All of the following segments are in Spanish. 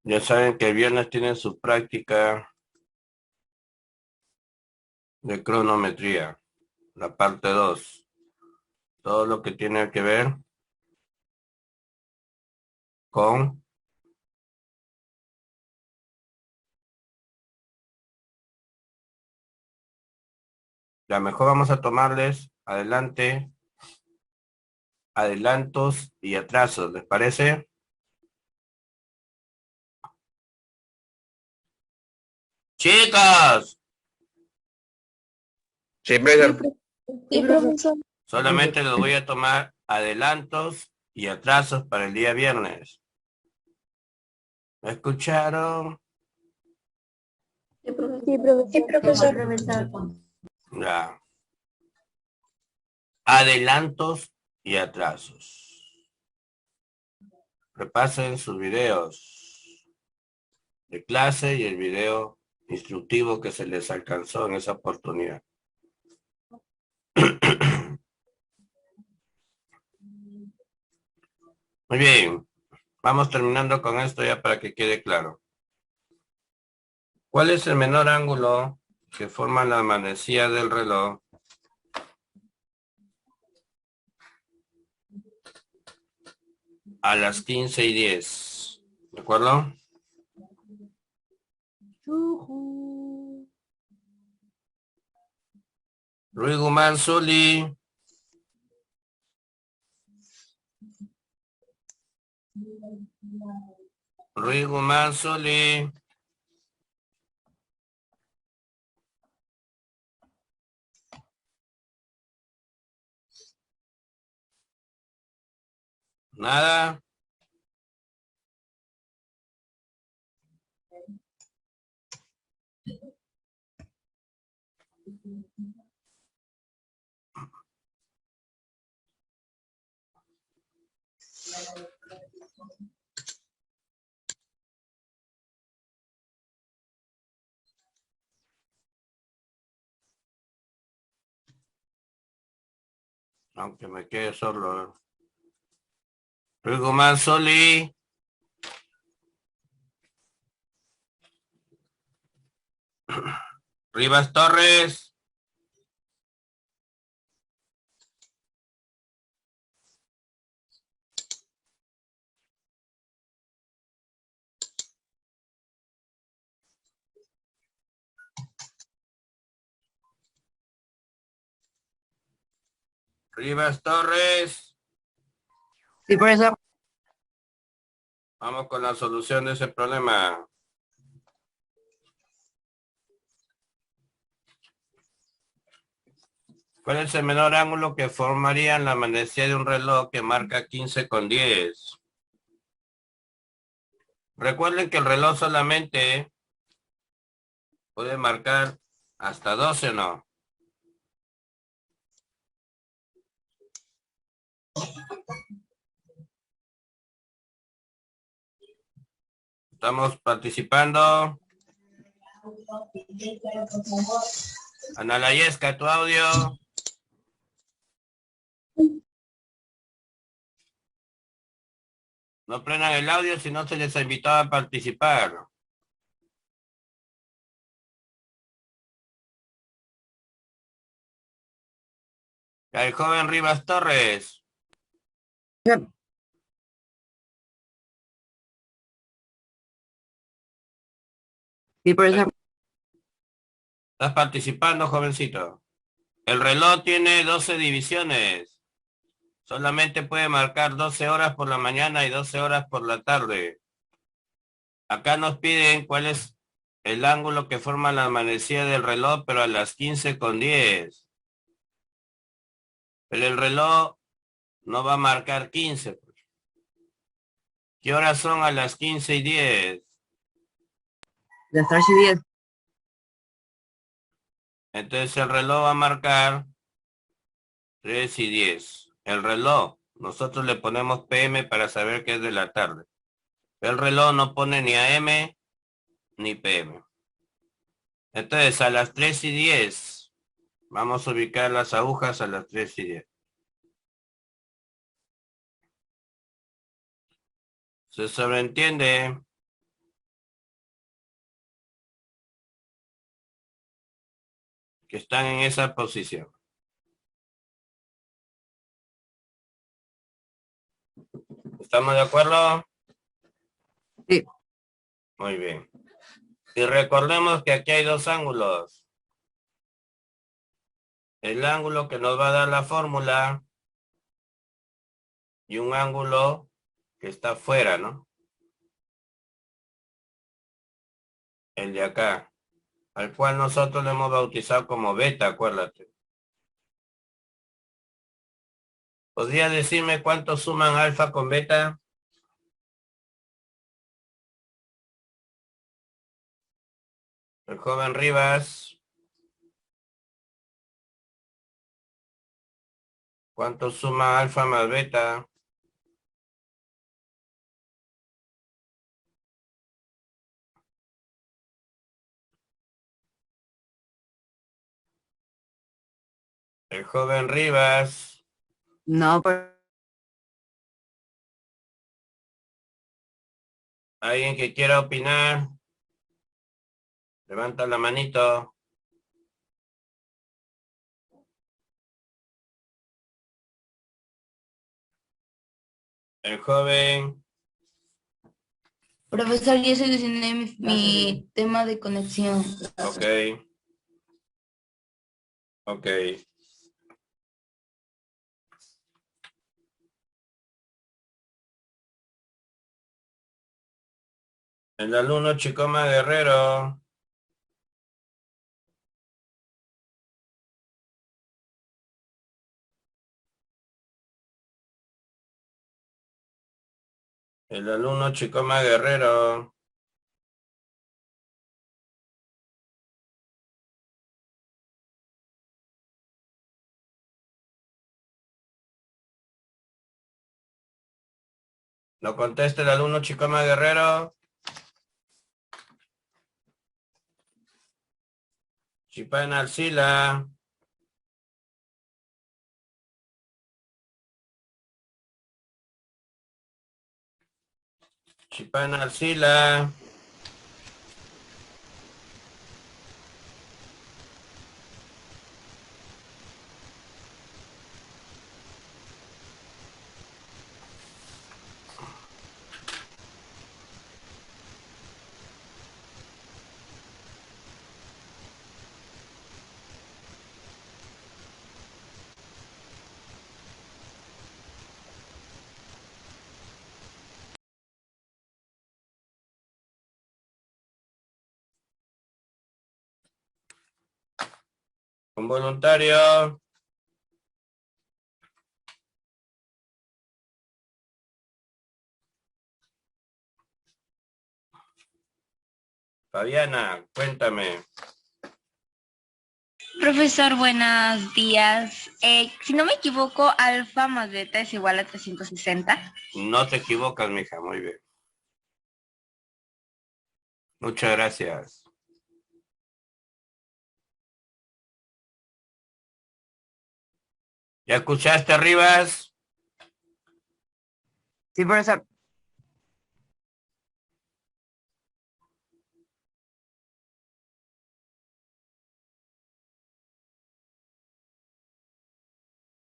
Ya saben que el viernes tienen su práctica de cronometría, la parte 2. Todo lo que tiene que ver con la mejor vamos a tomarles adelantos y atrasos, ¿les parece? Chicos, Sí, Sí, profesor. profesor. solamente les voy a tomar adelantos y atrasos para el día viernes. ¿Me escucharon? Sí, profesor. Ya. Adelantos y atrasos. Repasen sus videos de clase y el video instructivo que se les alcanzó en esa oportunidad. Muy bien, vamos terminando con esto ya para que quede claro. ¿Cuál es el menor ángulo que forma la manecilla del reloj a las 15:10? ¿De acuerdo? Luis Guzmán Zuli. Luis Guzmán Zuli. Nada. Aunque me quede solo. Luis Guzmán Zuli. Rivas Torres. Rivas Torres. Sí, profesor. Vamos con la solución de ese problema. ¿Cuál es el menor ángulo que formarían la manecilla de un reloj que marca 15:10? Recuerden que el reloj solamente puede marcar hasta 12, ¿no? Estamos participando. Ana Layesca, tu audio. No prendan el audio si no se les ha invitado a participar. El joven Rivas Torres. Sí, profesor. ¿Estás participando, jovencito? El reloj tiene 12 divisiones. Solamente puede marcar 12 horas por la mañana y 12 horas por la tarde. Acá nos piden cuál es el ángulo que forma la manecilla del reloj, pero a las 15:10. Pero el reloj no va a marcar 15. ¿Qué horas son a las 15:10? Las 13:10. Entonces el reloj va a marcar 3:10. El reloj, nosotros le ponemos PM para saber que es de la tarde. El reloj no pone ni AM ni PM. Entonces a las 3:10, vamos a ubicar las agujas a las 3:10. ¿Se sobreentiende? que están en esa posición. ¿Estamos de acuerdo? Sí. Muy bien. Y recordemos que aquí hay dos ángulos. El ángulo que nos va a dar la fórmula y un ángulo que está afuera, ¿no? El de acá, al cual nosotros le hemos bautizado como beta, acuérdate. ¿Podría decirme cuánto suman alfa con beta? El joven Rivas. ¿Cuánto suma alfa más beta? El joven Rivas. No, pero ¿Alguien que quiera opinar? Levanta la manito. El joven. Profesor, yo solucioné mi tema de conexión. Ok. Ok. El alumno Chicoma Guerrero. El alumno Chicoma Guerrero. ¿No contesta el alumno Chicoma Guerrero? Chipana Arcila. Chipana Arcila. Un voluntario. Fabiana, cuéntame. Profesor, buenos días. Si no me equivoco, alfa más beta es igual a 360. No te equivocas, mija. Muy bien. Muchas gracias. ¿Ya escuchaste, Rivas? sí, profesor.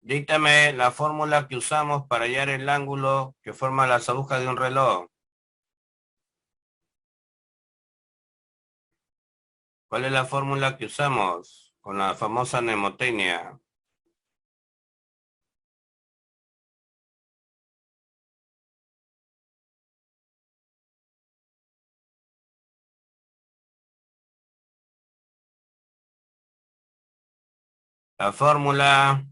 Díctame la fórmula que usamos para hallar el ángulo que forma las agujas de un reloj. ¿Cuál es la fórmula que usamos con la famosa mnemotecnia? La fórmula.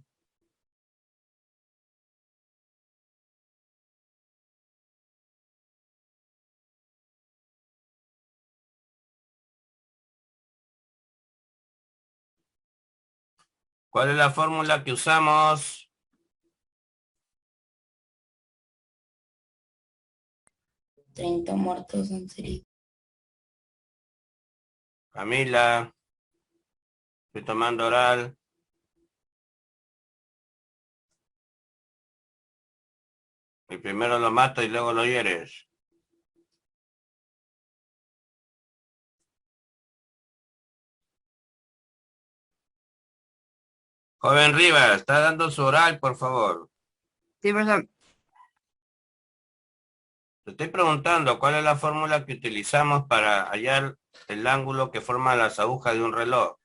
¿Cuál es la fórmula que usamos? 30 muertos en serio. Camila. Estoy tomando oral. Y primero lo mato y luego lo hieres. Joven Rivas, está dando su oral, por favor. Sí, profesor. Te estoy preguntando cuál es la fórmula que utilizamos para hallar el ángulo que forma las agujas de un reloj.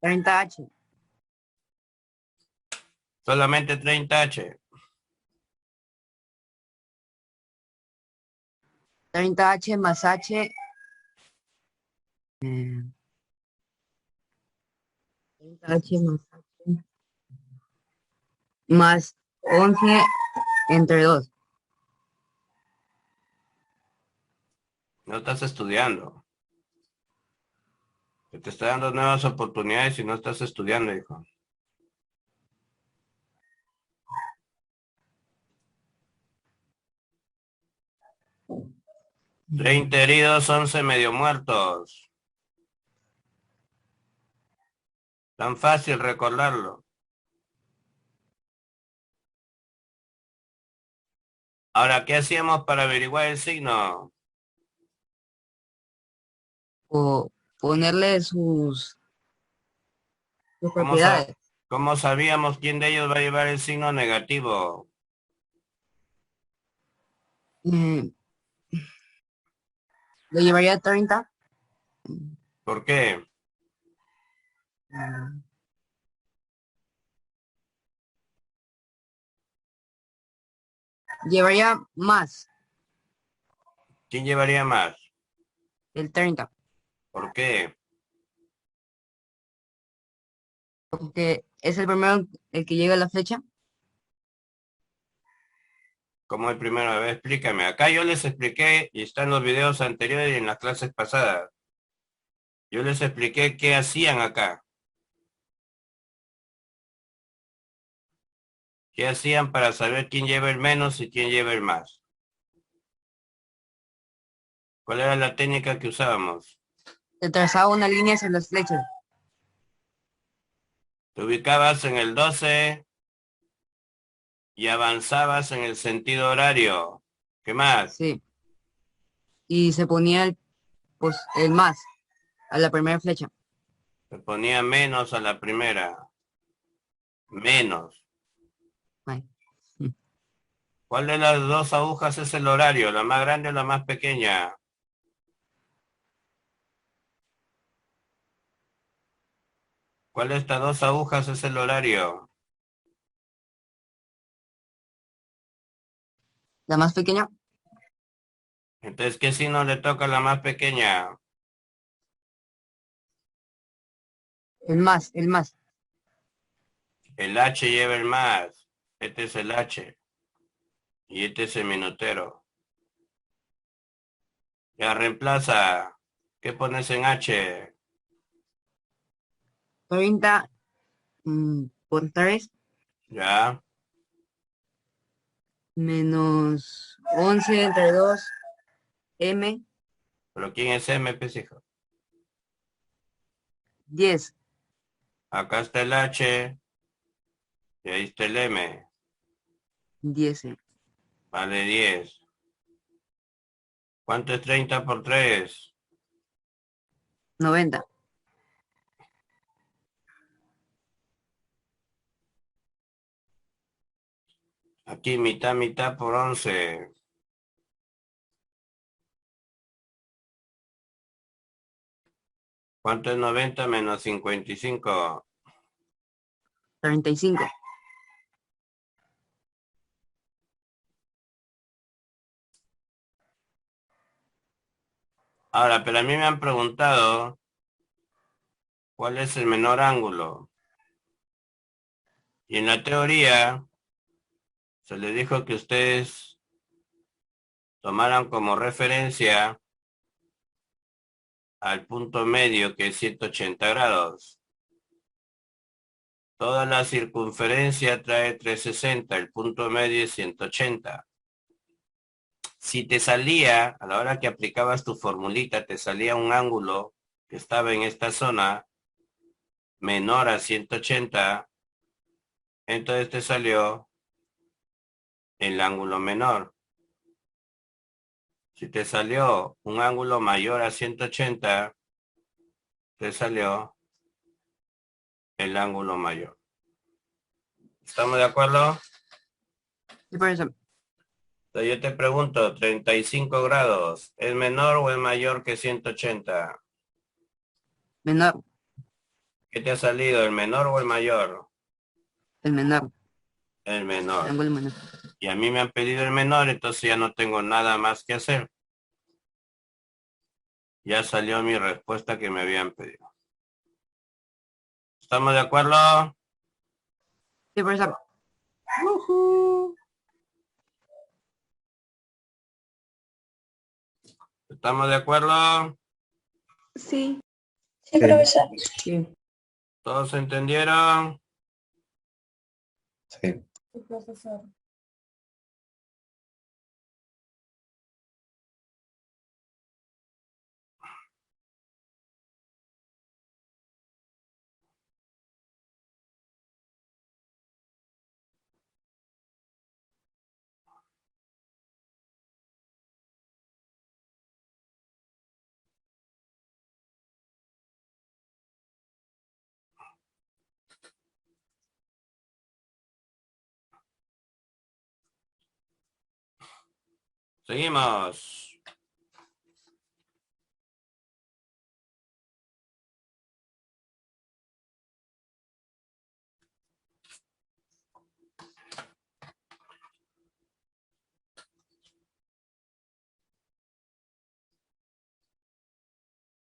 30H. Solamente 30H. 30H más H. 30H más H. Más 11 entre 2. No estás estudiando. Se te está dando nuevas oportunidades y no estás estudiando, hijo. 30 heridos, 11 medio muertos. Tan fácil recordarlo. Ahora, ¿qué hacíamos para averiguar el signo? O ponerle sus ¿Cómo, sa- propiedades. cómo sabíamos quién de ellos va a llevar el signo negativo? Eh, Lo llevaría a 30. ¿Por qué? Mm, Llevaría más ¿Quién llevaría más? el 30. ¿Por qué? Porque es el primero el que llega a la flecha. ¿Cómo el primero? A ver, explícame. Acá yo les expliqué, y está en los videos anteriores y en las clases pasadas. Yo les expliqué qué hacían acá. ¿Qué hacían para saber quién lleva el menos y quién lleva el más? ¿Cuál era la técnica que usábamos? Se trazaba una línea hacia las flechas. Te ubicabas en el 12 y avanzabas en el sentido horario. ¿Qué más? Sí. Y se ponía el más a la primera flecha. Se ponía menos a la primera. Menos. Ay. ¿Cuál de las dos agujas es el horario? ¿La más grande o la más pequeña? ¿Cuál de estas dos agujas es el horario? La más pequeña, Entonces, ¿qué signo le toca a la más pequeña? el más, el más. El H lleva el más. Este es el H. Y este es el minutero. Ya reemplaza. ¿Qué pones en H? 30 por 3 Ya. menos 11 entre 2 M, ¿Pero quién es M, pues, hijo? 10. Acá está el H. Y ahí está el M. 10. Vale 10. ¿Cuánto es 30 por 3? 90. Aquí mitad, mitad por 11. ¿Cuánto es 90 menos 55? 35. Ahora, pero a mí me han preguntado cuál es el menor ángulo. Y en la teoría se les dijo que ustedes tomaran como referencia al punto medio, que es 180 grados. Toda la circunferencia trae 360, el punto medio es 180. Si te salía, a la hora que aplicabas tu formulita, te salía un ángulo que estaba en esta zona menor a 180, entonces te salió el ángulo menor. Si te salió un ángulo mayor a 180, te salió el ángulo mayor. ¿Estamos de acuerdo? Sí, profesor. Entonces yo te pregunto, 35 grados, ¿es menor o es mayor que 180? Menor, ¿Qué te ha salido, el menor o el mayor? el menor. El menor. Ángulo menor. Y a mí me han pedido el menor, entonces ya no tengo nada más que hacer. Ya salió mi respuesta que me habían pedido. ¿Estamos de acuerdo? Sí, profesor. ¿Estamos de acuerdo? Sí. Sí, profesor. Sí. ¿Todos entendieron? Sí. Sí, profesor. Seguimos.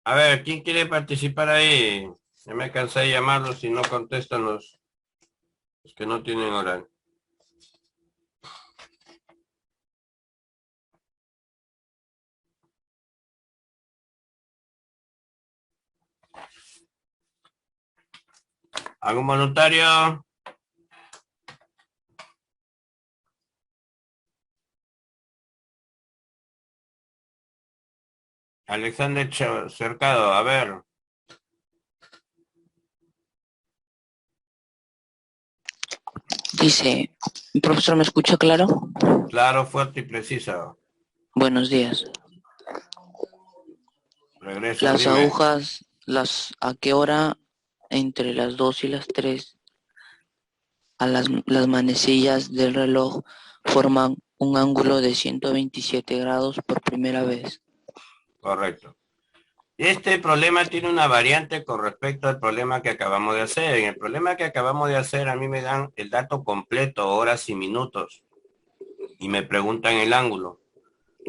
A ver, ¿quién quiere participar ahí? Ya me cansé de llamarlos y no contestan los que no tienen hora. ¿Algún voluntario? Alexander Cercado, a ver. Dice, profesor, ¿me escucha claro? Claro, fuerte y preciso. Buenos días. Regreso, Las dime. agujas, ¿a qué hora? Entre las 2 y las 3, las manecillas del reloj forman un ángulo de 127 grados por primera vez. Correcto. Este problema tiene una variante con respecto al problema que acabamos de hacer. En el problema que acabamos de hacer, a mí me dan el dato completo, horas y minutos, y me preguntan el ángulo.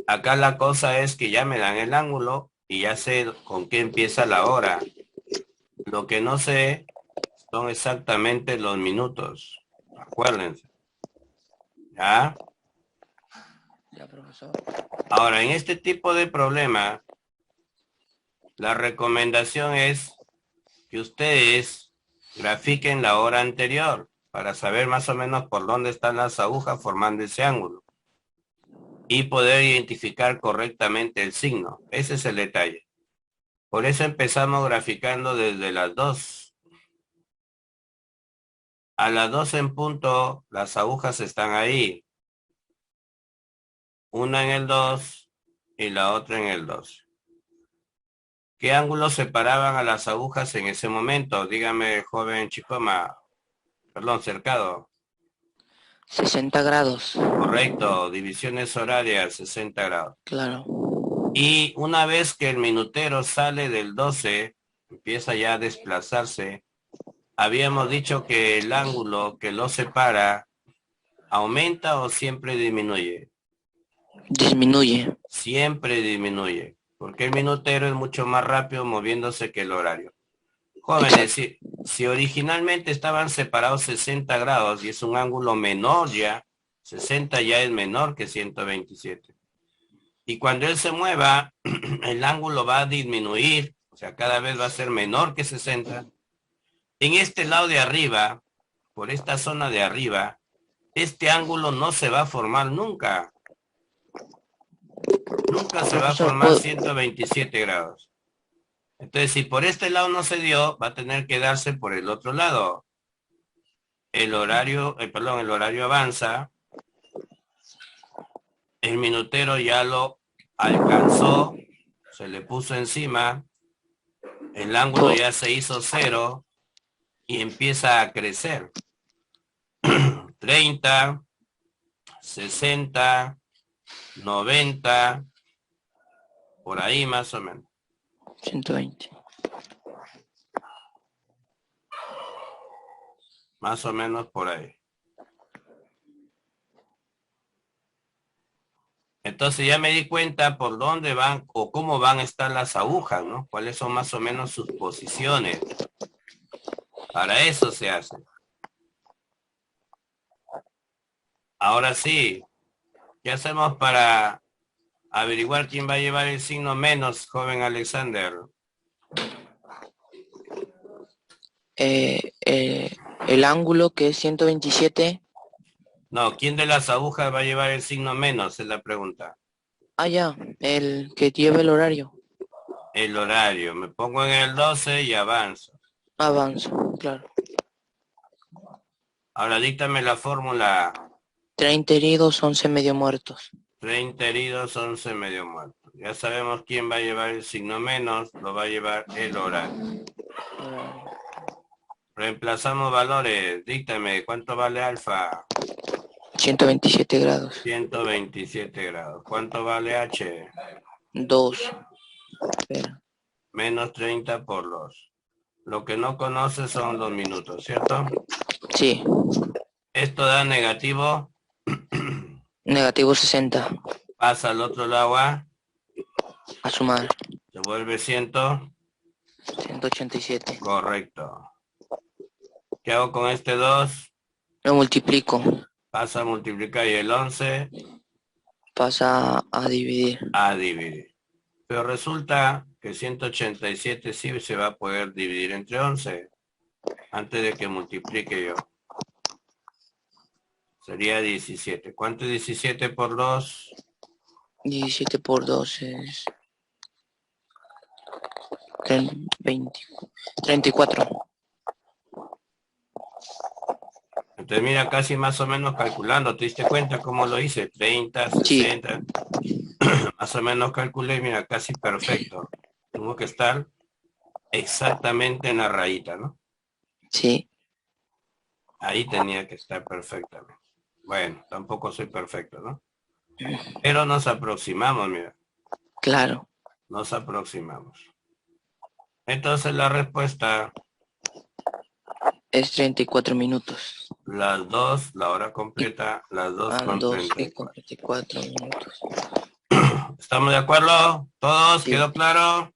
Acá la cosa es que ya me dan el ángulo y ya sé con qué empieza la hora. Lo que no sé son exactamente los minutos. Acuérdense. ¿Ya? Ya, profesor. Ahora, en este tipo de problema, la recomendación es que ustedes grafiquen la hora anterior para saber más o menos por dónde están las agujas formando ese ángulo y poder identificar correctamente el signo. Ese es el detalle. Por eso empezamos graficando desde las 2. A las 2 en punto, las agujas están ahí. Una en el 2 y la otra en el 2. ¿Qué ángulos separaban a las agujas en ese momento? Dígame, joven Chicoma. Perdón, Cercado. 60 grados. Correcto, divisiones horarias, 60 grados. Claro. Y una vez que el minutero sale del 12, empieza ya a desplazarse, habíamos dicho que el ángulo que lo separa aumenta o siempre disminuye. Disminuye. Siempre disminuye, porque el minutero es mucho más rápido moviéndose que el horario. Jóvenes, si originalmente estaban separados 60 grados y es un ángulo menor ya, 60 ya es menor que 127. Y cuando él se mueva, el ángulo va a disminuir, o sea, cada vez va a ser menor que 60. En este lado de arriba, por esta zona de arriba, este ángulo no se va a formar nunca. Nunca se va a Profesor, formar 127 grados. Entonces, si por este lado no se dio, va a tener que darse por el otro lado. El horario avanza, el minutero ya lo alcanzó, se le puso encima, el ángulo ya se hizo 0 y empieza a crecer. 30, 60, 90, por ahí más o menos. 120. Más o menos por ahí. Entonces ya me di cuenta por dónde van o cómo van a estar las agujas, ¿no? Cuáles son más o menos sus posiciones. Para eso se hace. Ahora sí, ¿qué hacemos para averiguar quién va a llevar el signo menos, joven Alexander? El ángulo que es 127. No, ¿quién de las agujas va a llevar el signo menos? Es la pregunta. Ah, ya, el que lleva el horario. El horario. Me pongo en el 12 y avanzo. Avanzo, claro. Ahora díctame la fórmula. 30 heridos, 11 medio muertos. 30 heridos, 11 medio muertos. Ya sabemos quién va a llevar el signo menos, lo va a llevar el horario. Reemplazamos valores. Díctame, ¿cuánto vale alfa? 127 grados. 127 grados. ¿Cuánto vale h? 2. Espera. Menos 30 por 2. Lo que no conoce son los minutos, ¿cierto? Sí. Esto da negativo. Negativo 60. Pasa al otro lado a sumar. se vuelve 187. Correcto. ¿Qué hago con este 2? Lo multiplico. Pasa a multiplicar y el 11 pasa a dividir. a dividir. Pero resulta que 187 sí se va a poder dividir entre 11 antes de que multiplique yo. Sería 17. ¿Cuánto es 17 por 2? 17 por 2 es 34. Entonces mira, casi más o menos calculando. ¿Te diste cuenta cómo lo hice? 30, 60. Sí. Más o menos calculé, mira, casi perfecto. Tengo que estar exactamente en la rayita, ¿no? Sí. Ahí tenía que estar perfectamente. Bueno, tampoco soy perfecto, ¿no? Pero nos aproximamos, mira. Claro. Nos aproximamos. Entonces la respuesta es 34 minutos. Las 2, la hora completa, las 2 con 34 minutos. ¿Estamos de acuerdo? ¿Todos? Sí. ¿Quedó claro?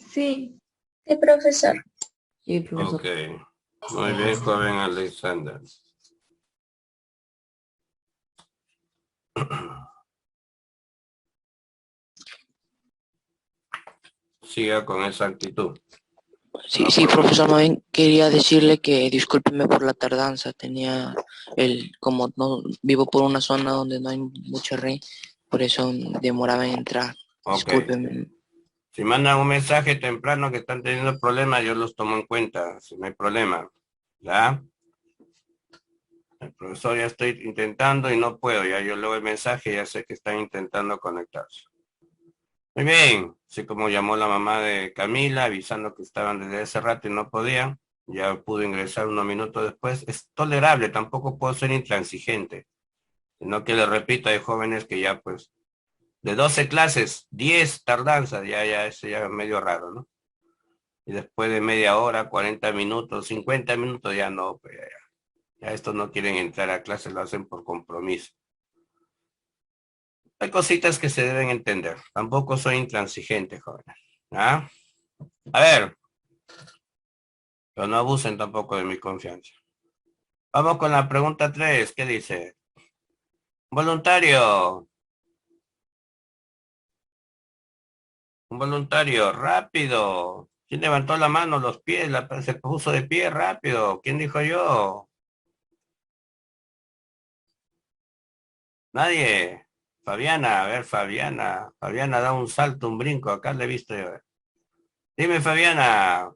Sí. Sí, profesor. Sí, profesor. Ok. Muy bien, joven Alexander. Siga con esa actitud. Sí, sí, profesor, más bien quería decirle que discúlpeme por la tardanza. Tenía como no vivo por una zona donde no hay mucha red, por eso demoraba en entrar. Ok. Discúlpeme. Si mandan un mensaje temprano que están teniendo problemas, yo los tomo en cuenta, si no hay problema. ¿Ya? El profesor ya estoy intentando y no puedo, ya yo leo el mensaje y ya sé que están intentando conectarse. Muy bien, así como llamó la mamá de Camila avisando que estaban desde ese rato y no podían, ya pude ingresar unos minutos después. Es tolerable, tampoco puedo ser intransigente, sino que le repito, hay jóvenes que ya pues, de 12 clases, 10 tardanzas, ya eso ya es medio raro, ¿no? Y después de media hora, 40 minutos, 50 minutos, ya no, pues ya estos no quieren entrar a clase, lo hacen por compromiso. Hay cositas que se deben entender. Tampoco soy intransigente, jóvenes. ¿Ah? A ver. Pero no abusen tampoco de mi confianza. Vamos con la pregunta 3. ¿Qué dice? Voluntario. Un voluntario, rápido. ¿Quién levantó la mano, los pies? Se puso de pie, rápido. ¿Quién dijo yo? Nadie. Fabiana, a ver, Fabiana. Fabiana da un salto, un brinco. Acá le he visto yo. Dime, Fabiana.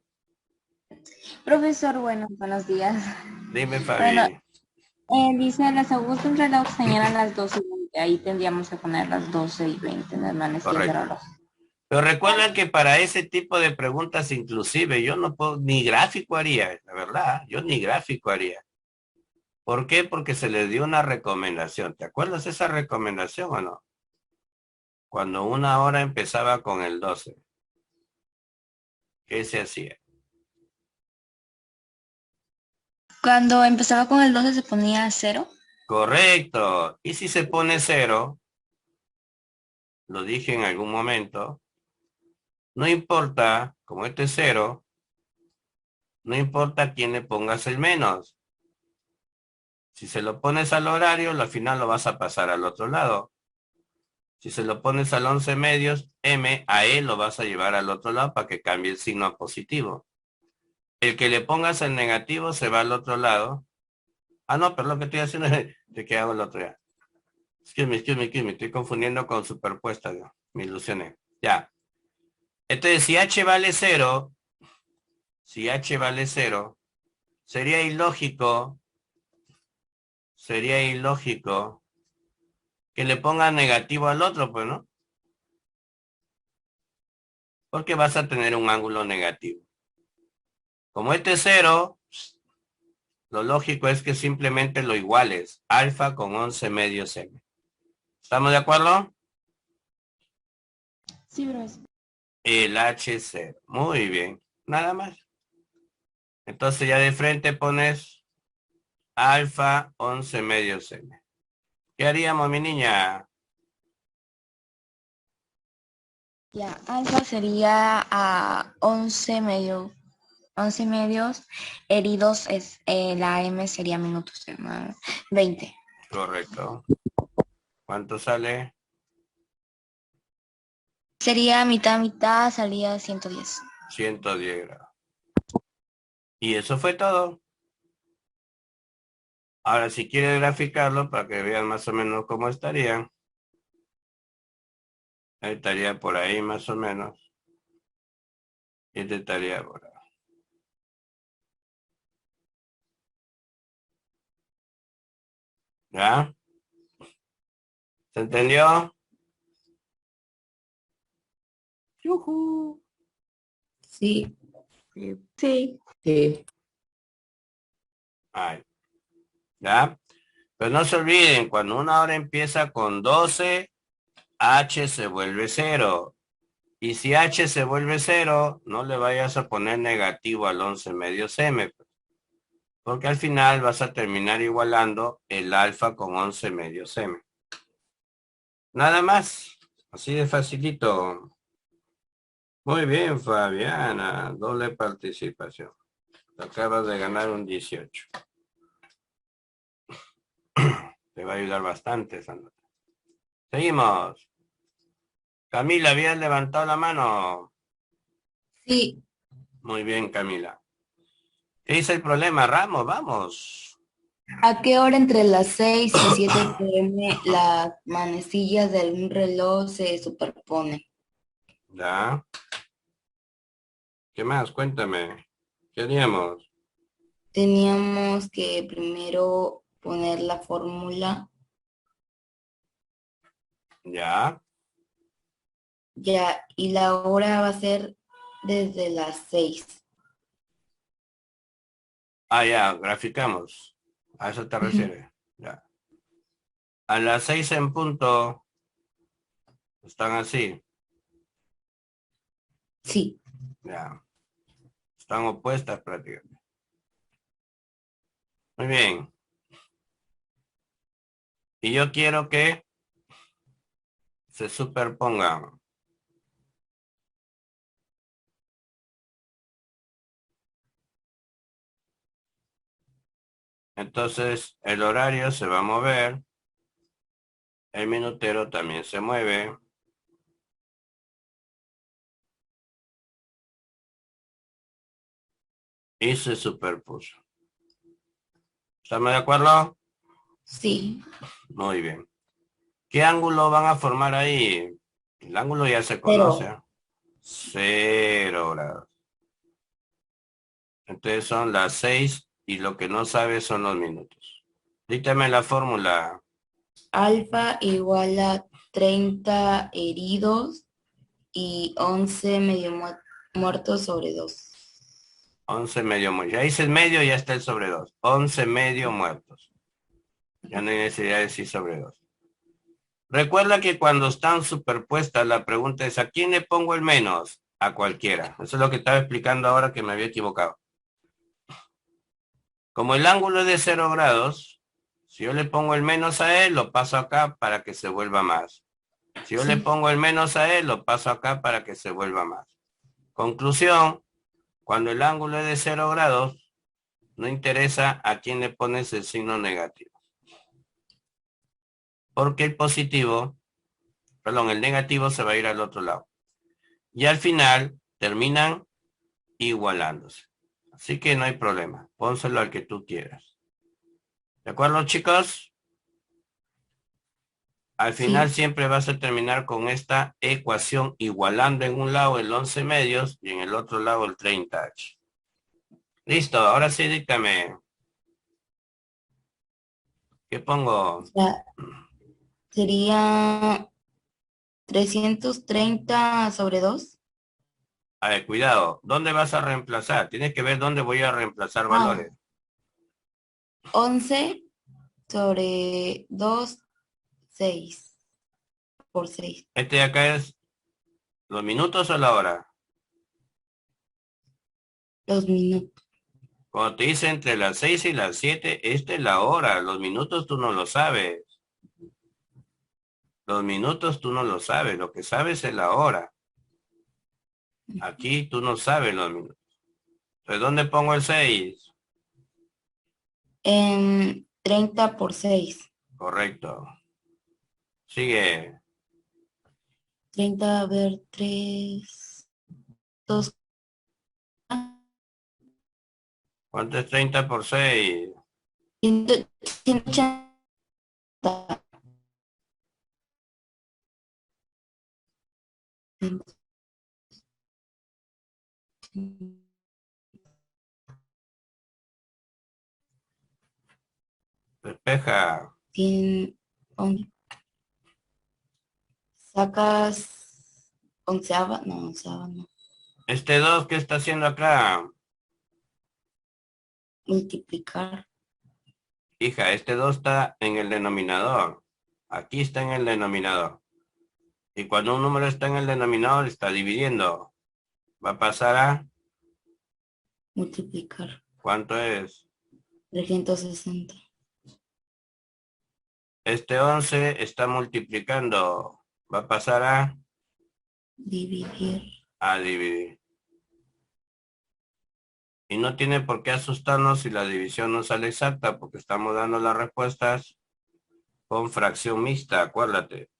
Profesor, buenos días. Dime, Fabi. Bueno, dice las agujas un reloj señalan las 12:20. Ahí tendríamos que poner las 12:20. Normal, es el reloj. Pero recuerden que para ese tipo de preguntas inclusive yo no puedo, ni gráfico haría, la verdad, yo ni gráfico haría. ¿Por qué? Porque se les dio una recomendación. ¿Te acuerdas esa recomendación o no? Cuando una hora empezaba con el 12. ¿Qué se hacía? Cuando empezaba con el 12 se ponía 0. Correcto. Y si se pone 0, lo dije en algún momento, no importa, como este es 0, no importa a quién le pongas el menos. Si se lo pones al horario, al final lo vas a pasar al otro lado. Si se lo pones al 11 medios, M, a E lo vas a llevar al otro lado para que cambie el signo a positivo. El que le pongas el negativo se va al otro lado. Ah, no, pero lo que estoy haciendo es de que hago el otro ya. Excuse me, estoy confundiendo con superpuesta, ¿no? Me ilusioné. Ya. Entonces, si H vale 0, sería ilógico que le ponga negativo al otro, pues, ¿no? Porque vas a tener un ángulo negativo. Como este es 0, lo lógico es que simplemente lo iguales. Alfa con 11 medios M. ¿Estamos de acuerdo? Sí, profesor. El H0. Muy bien. Nada más. Entonces ya de frente pones alfa 11 medios M. ¿Qué haríamos, mi niña? Ya, alfa sería a 11 medios. 11 medios heridos es la M sería minutos, 20. Correcto. ¿Cuánto sale? Sería mitad, salía 110. 110 grados. Y eso fue todo. Ahora, si quieres graficarlo para que vean más o menos cómo estarían. Ahí estaría por ahí más o menos. Y este estaría por ahí. ¿Ya? ¿Se entendió? ¡Yujú! Sí, Sí. sí. Ahí. ¿Ya? Pero no se olviden, cuando una hora empieza con 12, H se vuelve 0. Y si H se vuelve 0, no le vayas a poner negativo al 11 medios M. Porque al final vas a terminar igualando el alfa con 11 medios M. Nada más. Así de facilito. Muy bien, Fabiana. Doble participación. Acabas de ganar un 18. Te va a ayudar bastante esa nota. Seguimos. Camila, ¿habías levantado la mano? Sí, Muy bien, Camila. ¿Qué dice el problema, Ramos? Vamos. ¿a qué hora entre las 6 y 7 p.m. las manecillas de un reloj se superponen? Ya. ¿Qué más? Cuéntame. ¿Qué haríamos? Teníamos que primero poner la fórmula, Ya. ya, y la hora va a ser desde las 6. Ah, ya, graficamos. A eso te refieres. Ya. A las 6 en punto. Están así. Sí, Ya. Están opuestas prácticamente. Muy bien. Y yo quiero que se superpongan. Entonces, el horario se va a mover. El minutero también se mueve. Y se superpuso. ¿Estamos de acuerdo? sí, Muy bien. ¿Qué ángulo van a formar ahí? El ángulo ya se conoce. pero 0 grados. Entonces son las 6 y lo que no sabes son los minutos. Dítame la fórmula. alfa igual a 30 heridos y 11 medio muertos sobre 2. 11 medio muertos. Ya hice el medio y ya está el sobre 2. 11 medio muertos. Ya no hay necesidad de decir sobre 2. Recuerda que cuando están superpuestas, la pregunta es, ¿a quién le pongo el menos? A cualquiera. Eso es lo que estaba explicando ahora que me había equivocado. Como el ángulo es de 0 grados, si yo le pongo el menos a él, lo paso acá para que se vuelva más. Si yo le pongo el menos a él, lo paso acá para que se vuelva más. Conclusión, cuando el ángulo es de 0 grados, no interesa a quién le pones el signo negativo. Porque el negativo se va a ir al otro lado. Y al final terminan igualándose. Así que no hay problema. Pónselo al que tú quieras. ¿De acuerdo, chicos? Al final siempre vas a terminar con esta ecuación igualando en un lado el 11 medios y en el otro lado el 30H. Listo, ahora sí díctame. ¿Qué pongo? O sea, sería 330 sobre 2. A ver, cuidado. ¿Dónde vas a reemplazar? Tienes que ver dónde voy a reemplazar valores. 11 sobre 2, 6 por 6. Este de acá es los minutos o la hora. Los minutos. Cuando te dice entre las 6 y las 7, esta es la hora. Los minutos tú no lo sabes. Los minutos tú no lo sabes. Lo que sabes es la hora. Aquí tú no sabes los minutos. Entonces, ¿dónde pongo el 6? En 30 por 6. Correcto. Sigue. 30, a ver, 3, 2. ¿Cuánto es 30 por 6? 180. Despeja. Sacas onceava, no. Este 2, ¿qué está haciendo acá? Multiplicar. Hija, este 2 está en el denominador. Aquí está en el denominador. Y cuando un número está en el denominador, está dividiendo. Va a pasar a... Multiplicar. ¿Cuánto es? 360. Este 11 está multiplicando. Va a pasar a... Dividir. A dividir. Y no tiene por qué asustarnos si la división no sale exacta, porque estamos dando las respuestas con fracción mixta, acuérdate.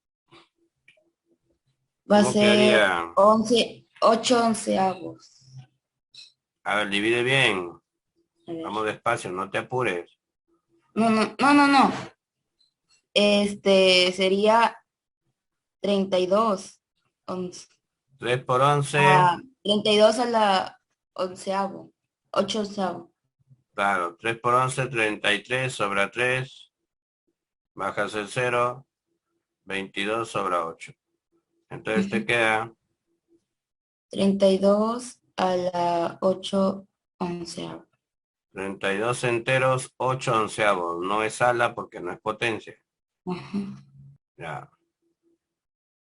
Va a ¿Cómo ser quedaría? 8 onceavos. A ver, divide bien. A ver. Vamos despacio, no te apures. No. Sería 32. 3 por 11. 32 a la onceavo. 8 onceavo. Claro, 3 por 11, 33 sobre 3. Bajas el 0. 22 sobre 8. Entonces te queda 32 a la 8 onceavo. 32 enteros, 8 onceavos. No es ala porque no es potencia. Ajá. Ya.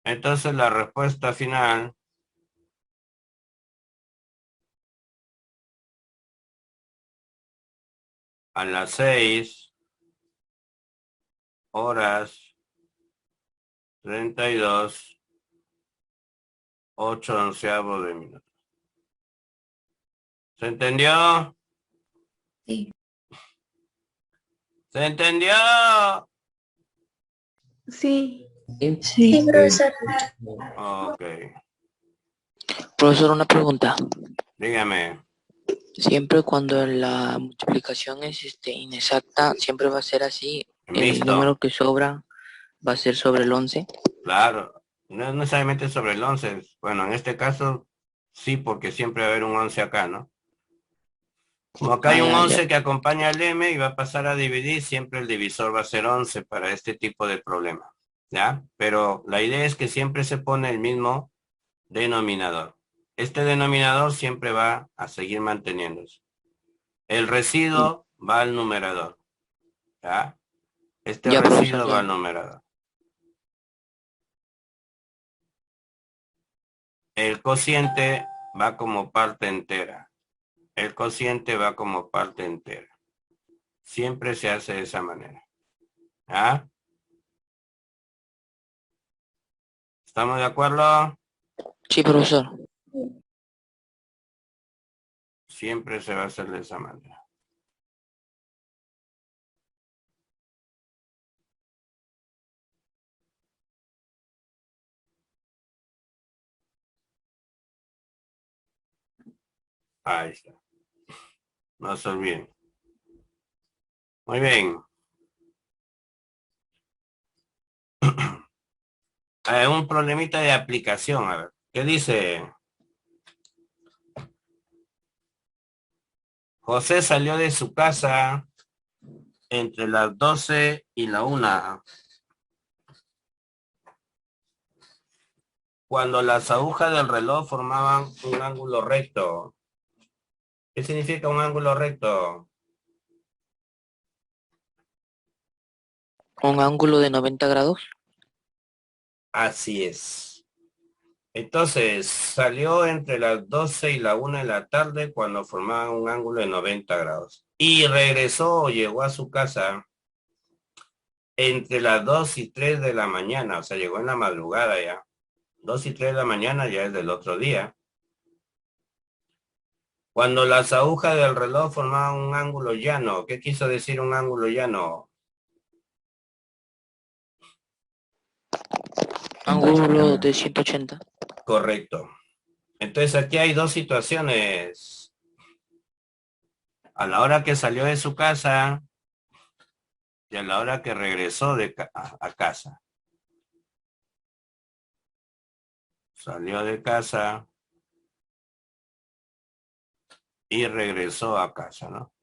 Entonces la respuesta final a las 6 horas 32, 8 onceavos de minuto. ¿Se entendió? Sí. ¿Se entendió? Sí. Sí. Profesor. Ok. Profesor, una pregunta. Dígame. Siempre cuando la multiplicación es inexacta, siempre va a ser así. El Mixto. número que sobra va a ser sobre el 11. Claro. No es necesariamente sobre el 11. Bueno, en este caso sí, porque siempre va a haber un 11 acá, ¿no? Como acá hay un 11 que acompaña al M y va a pasar a dividir, siempre el divisor va a ser 11 para este tipo de problema, ¿ya? Pero la idea es que siempre se pone el mismo denominador. Este denominador siempre va a seguir manteniéndose. El residuo va al numerador, ¿ya? Este Ya, residuo profesor, va ya. al numerador. El cociente va como parte entera. El cociente va como parte entera. Siempre se hace de esa manera. ¿Ah? ¿Estamos de acuerdo? Sí, profesor. Siempre se va a hacer de esa manera. Ahí está. No se olviden. Muy bien. Un problemita de aplicación. A ver. ¿Qué dice? José salió de su casa entre las 12 y la 1, cuando las agujas del reloj formaban un ángulo recto. ¿Qué significa un ángulo recto? Un ángulo de 90 grados. Así es. Entonces, salió entre las 12 y la 1 de la tarde cuando formaban un ángulo de 90 grados. Y regresó o llegó a su casa entre las 2 y 3 de la mañana. O sea, llegó en la madrugada ya. 2 y 3 de la mañana ya es del otro día. Cuando las agujas del reloj formaban un ángulo llano. ¿Qué quiso decir un ángulo llano? Ángulo de 180. Correcto. Entonces aquí hay dos situaciones. A la hora que salió de su casa y a la hora que regresó a casa. Salió de casa y regresó a casa, ¿no?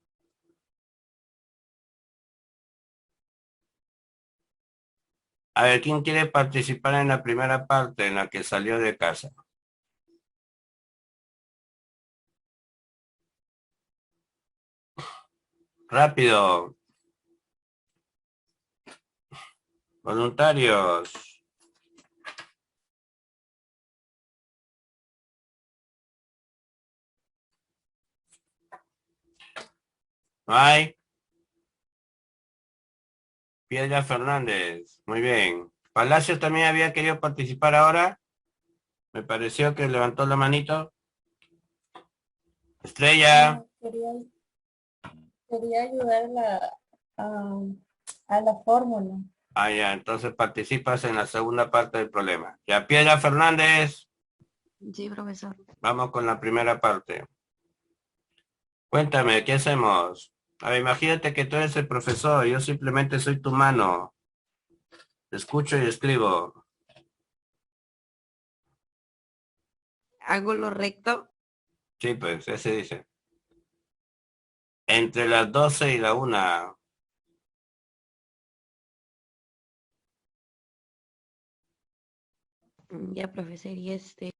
A ver, ¿quién quiere participar en la primera parte en la que salió de casa? Rápido. Voluntarios. ¿No hay? Piedra Fernández. Muy bien. Palacios también había querido participar ahora. Me pareció que levantó la manito. Estrella. Quería ayudar a la fórmula. Ah, ya, entonces participas en la segunda parte del problema. Ya, Piedra Fernández. Sí, profesor. Vamos con la primera parte. Cuéntame, ¿qué hacemos? A ver, imagínate que tú eres el profesor, yo simplemente soy tu mano. Te escucho y escribo. Ángulo recto. Sí, pues, ese dice. Entre las 12 y la 1. Ya, profesor. Y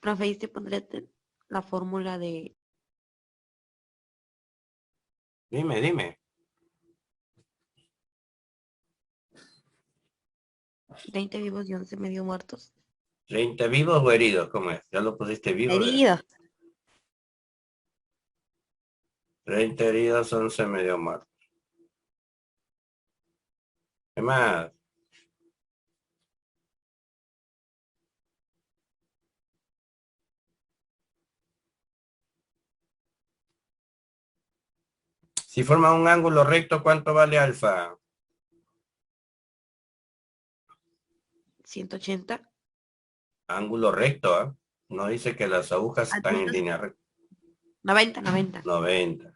profe, ¿y te pondré la fórmula de Dime, dime. 20 vivos y 11 medio muertos? 30 vivos o heridos, ¿cómo es? Ya lo pusiste vivo. Heridos. 30 heridos, 11 medio muertos. ¿Qué más? Si forma un ángulo recto, ¿cuánto vale alfa? 180. Ángulo recto, ¿ah? No dice que las agujas están en Entonces, línea recta. 90. 90.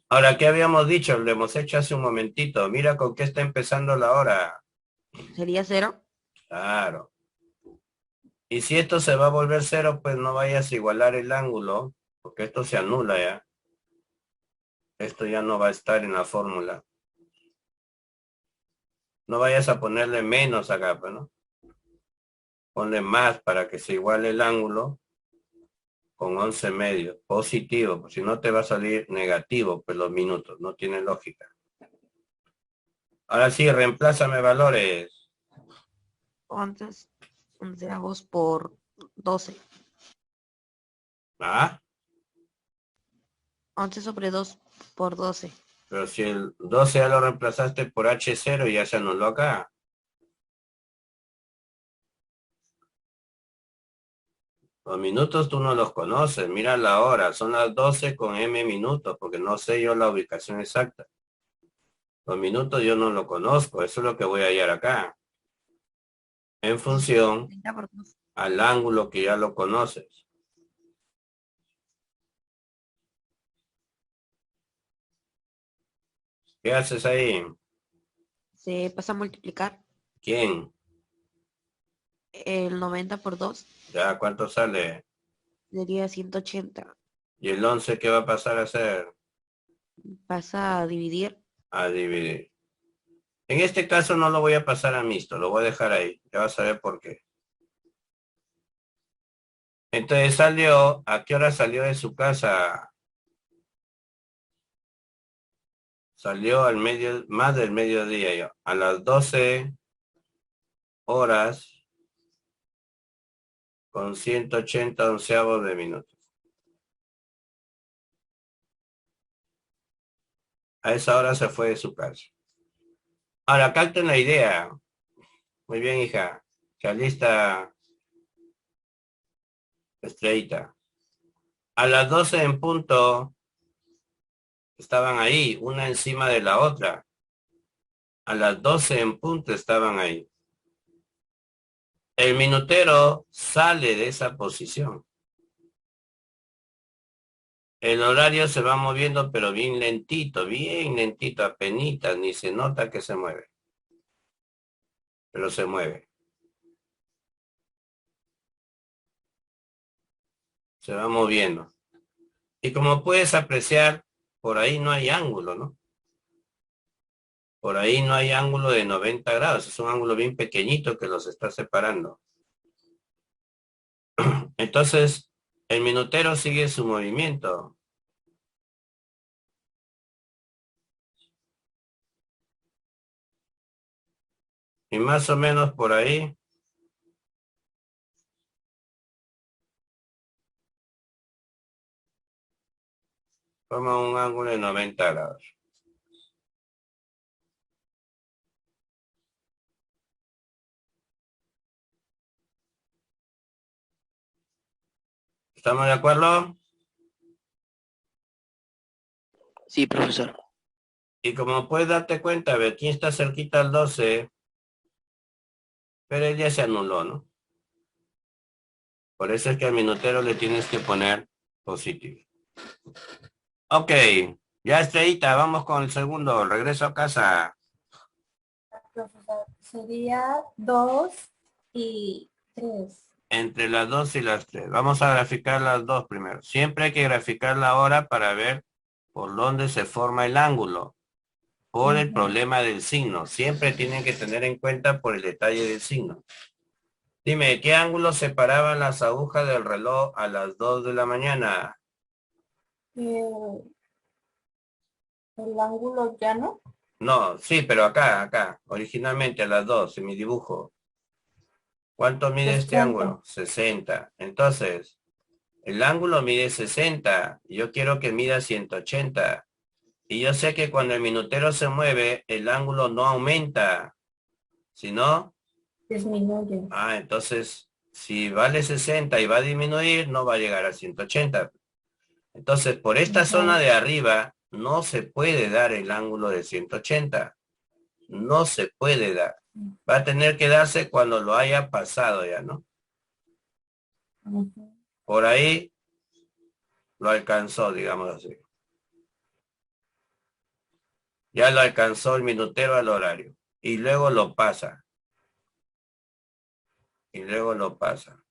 Ahora, ¿qué habíamos dicho? Lo hemos hecho hace un momentito. Mira con qué está empezando la hora. Sería 0. Claro. Y si esto se va a volver cero, pues no vayas a igualar el ángulo, porque esto se anula ya. Esto ya no va a estar en la fórmula. No vayas a ponerle menos acá, pues, ¿no? Ponle más para que se iguale el ángulo con 11 medios. Positivo, pues si no te va a salir negativo, pues los minutos. No tiene lógica. Ahora sí, reemplázame valores. 11 onceavos por 12. ¿Ah? 11 sobre 2 por 12. Pero si el 12 ya lo reemplazaste por H0 y ya se anuló acá. Los minutos tú no los conoces. Mira la hora. Son las 12 con M minutos, porque no sé yo la ubicación exacta. Los minutos yo no lo conozco. Eso es lo que voy a hallar acá. En función 30 por 2. al ángulo que ya lo conoces. ¿Qué haces ahí? Se pasa a multiplicar ¿Quién? el 90 por 2. ¿Ya cuánto sale? Sería 180. ¿Y el 11 qué va a pasar a ser? Pasa a dividir. A dividir. En este caso no lo voy a pasar a mixto, lo voy a dejar ahí. Ya vas a ver por qué. Entonces salió, ¿a qué hora salió de su casa? Salió al medio, más del mediodía yo. A las 12 horas con 180 onceavos de minutos. A esa hora se fue de su casa. Ahora capten la idea. Muy bien, hija. Ya lista, Estrellita. A las 12 en punto estaban ahí, una encima de la otra. A las 12 en punto estaban ahí. El minutero sale de esa posición. El horario se va moviendo, pero bien lentito, apenitas, ni se nota que se mueve. Pero se mueve. Se va moviendo. Y como puedes apreciar, por ahí no hay ángulo, ¿no? Por ahí no hay ángulo de 90 grados. Es un ángulo bien pequeñito que los está separando. Entonces, el minutero sigue su movimiento. Y más o menos por ahí forma un ángulo de 90 grados. ¿Estamos de acuerdo? Sí, profesor. Y como puedes darte cuenta, ve, aquí está cerquita al 12, pero él ya se anuló, ¿no? Por eso es que al minutero le tienes que poner positivo. Ok, ya Estrellita, vamos con el segundo. Regreso a casa. Profesor, sería 2 y 3. Entre las 2 y las 3. Vamos a graficar las dos primero. Siempre hay que graficar la hora para ver por dónde se forma el ángulo. Por el problema del signo. Siempre tienen que tener en cuenta por el detalle del signo. Dime, ¿qué ángulo separaban las agujas del reloj a las 2 de la mañana? El ángulo llano. No, sí, pero acá, originalmente a las 2, en mi dibujo. ¿Cuánto mide este 60. ángulo? 60. Entonces, el ángulo mide 60. Yo quiero que mida 180. Y yo sé que cuando el minutero se mueve, el ángulo no aumenta, sino, Disminuye. entonces, si vale 60 y va a disminuir, no va a llegar a 180. Entonces, por esta zona de arriba, no se puede dar el ángulo de 180. No se puede dar. Va a tener que darse cuando lo haya pasado ya, ¿no? Por ahí lo alcanzó, digamos así. Ya lo alcanzó el minutero al horario. Y luego lo pasa. Y luego lo pasa.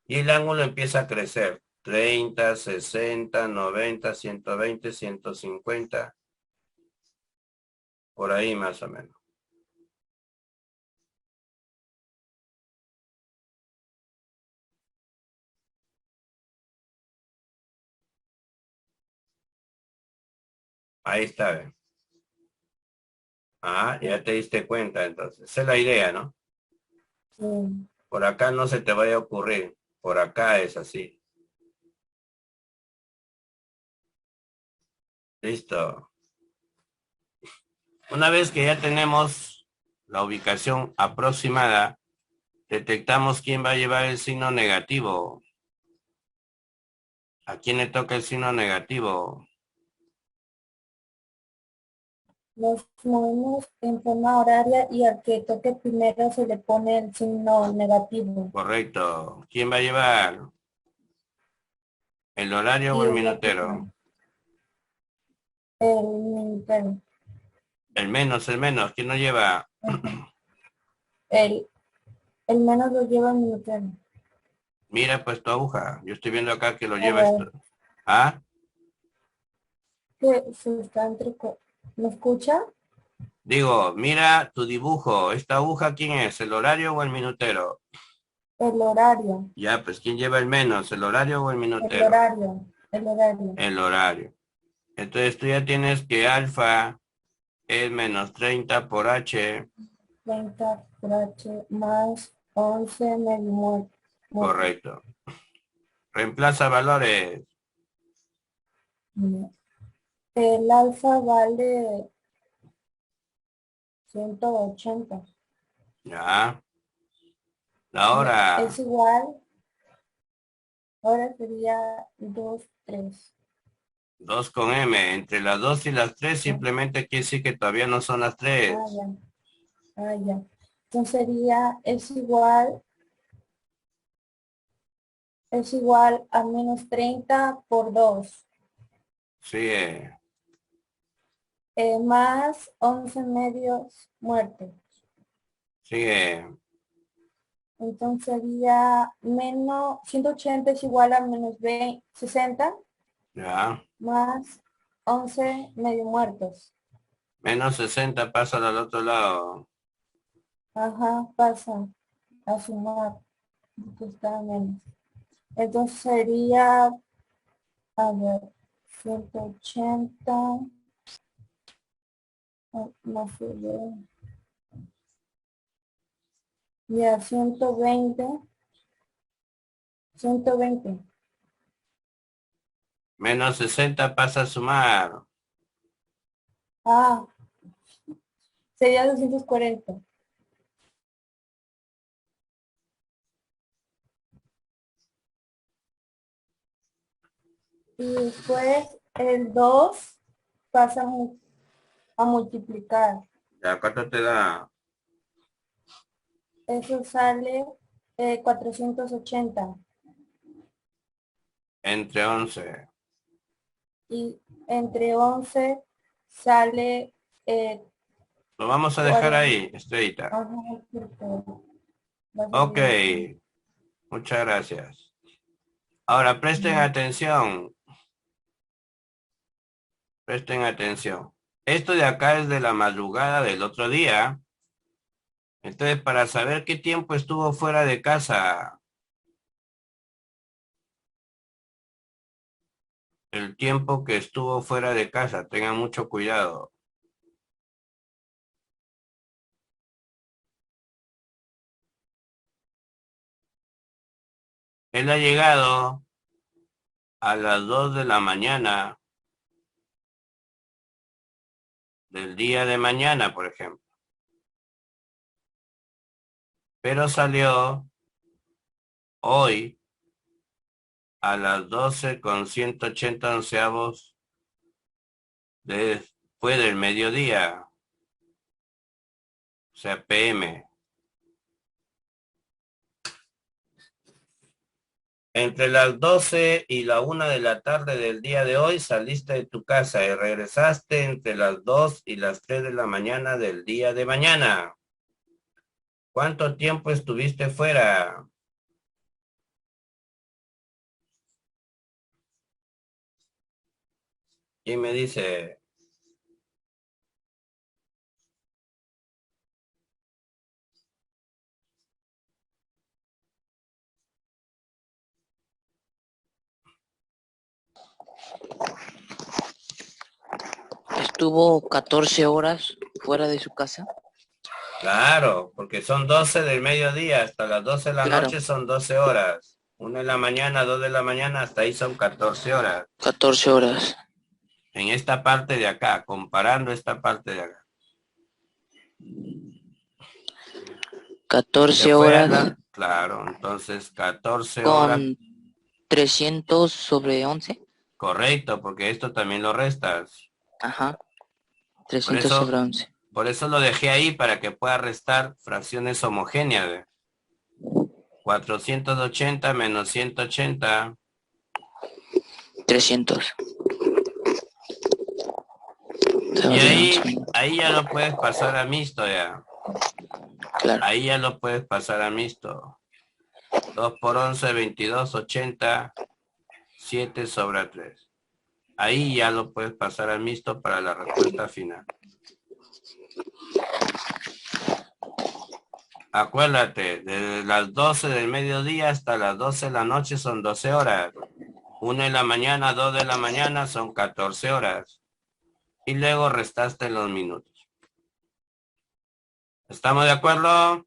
Y el ángulo empieza a crecer. 30, 60, 90, 120, 150. Por ahí más o menos. Ahí está. ¿Ve? Ah, ya te diste cuenta entonces. Esa es la idea, ¿no? Sí. Por acá no se te vaya a ocurrir. Por acá es así. Listo. Una vez que ya tenemos la ubicación aproximada, detectamos quién va a llevar el signo negativo. ¿A quién le toca el signo negativo? Nos movemos en forma horaria y al que toque primero se le pone el signo negativo. Correcto. ¿Quién va a llevar? ¿El horario o Y el el minutero? otro, el minutero. El menos, el menos. ¿Quién no lleva? Ajá. El, el menos lo lleva el minutero. Mira pues tu aguja. Yo estoy viendo acá que lo A lleva ver, esto. ¿Ah? que se está ¿Me escucha? Digo, mira tu dibujo. ¿Esta aguja quién es? ¿El horario o el minutero? El horario, Ya, pues ¿quién lleva el menos? ¿El horario o el el minutero? horario, el horario. El horario. Entonces tú ya tienes que alfa es menos 30 por H. 30 por H más 11 medio muerto. Correcto. Reemplaza valores. El alfa vale 180. Ya. La hora. Es igual, ahora sería 2 3. 2 con M. Entre las 2 y las 3 simplemente quiere decir que todavía no son las Ah, 3. ya, ah, ya. Entonces sería, es igual a menos 30 por 2. Sigue. Más 11 medios muertos. Sigue. Entonces sería menos 180 es igual a menos 60 Ya. más 11 medio muertos. Menos 60 pasa al otro lado. Ajá, pasa a sumar, porque está menos. Entonces sería, a ver, 180 más ya 120. Menos 60 pasa a sumar. Ah, sería 240. Y después el 2 pasa a multiplicar. Ya, ¿cuánto te da? Eso sale 480. Entre 11. Y entre 11 sale Lo vamos a dejar 40. ahí, estrellita. Ajá, porque va a Ok. salir así. Muchas gracias. Ahora presten atención. Presten atención. Esto de acá es de la madrugada del otro día. Entonces, para saber qué tiempo estuvo fuera de casa, el tiempo que estuvo fuera de casa, tengan mucho cuidado. Él ha llegado a las 2 de la mañana del día de mañana, por ejemplo. Pero salió hoy a las 12 con 180 onceavos después del mediodía, o sea, PM. Entre las 12 y la 1 de la tarde del día de hoy saliste de tu casa y regresaste entre las 2 y las 3 de la mañana del día de mañana. ¿Cuánto tiempo estuviste fuera? ¿Quién me dice? estuvo 14 horas fuera de su casa. Claro, porque son 12 del mediodía, hasta las 12 de la Claro. noche son 12 horas. 1 de la mañana, 2 de la mañana, hasta ahí son 14 horas. 14 horas. En esta parte de acá, comparando esta parte de acá. 14 ¿Se fue a horas Claro, entonces 14 horas. con 300 sobre 11. Correcto, porque esto también lo restas. Ajá. Por 300 sobre 11. eso lo dejé ahí para que pueda restar fracciones homogéneas. ¿Ve? 480 menos 180. 300. Y ahí ya lo puedes pasar a mixto ya. Claro. Ahí ya lo puedes pasar a mixto. 2 por 11, 22, 80, 7 sobre 3. Ahí ya lo puedes pasar a mixto para la respuesta final. Acuérdate, desde las 12 del mediodía hasta las 12 de la noche son 12 horas. 1 de la mañana, 2 de la mañana son 14 horas. Y luego restaste los minutos. ¿Estamos de acuerdo?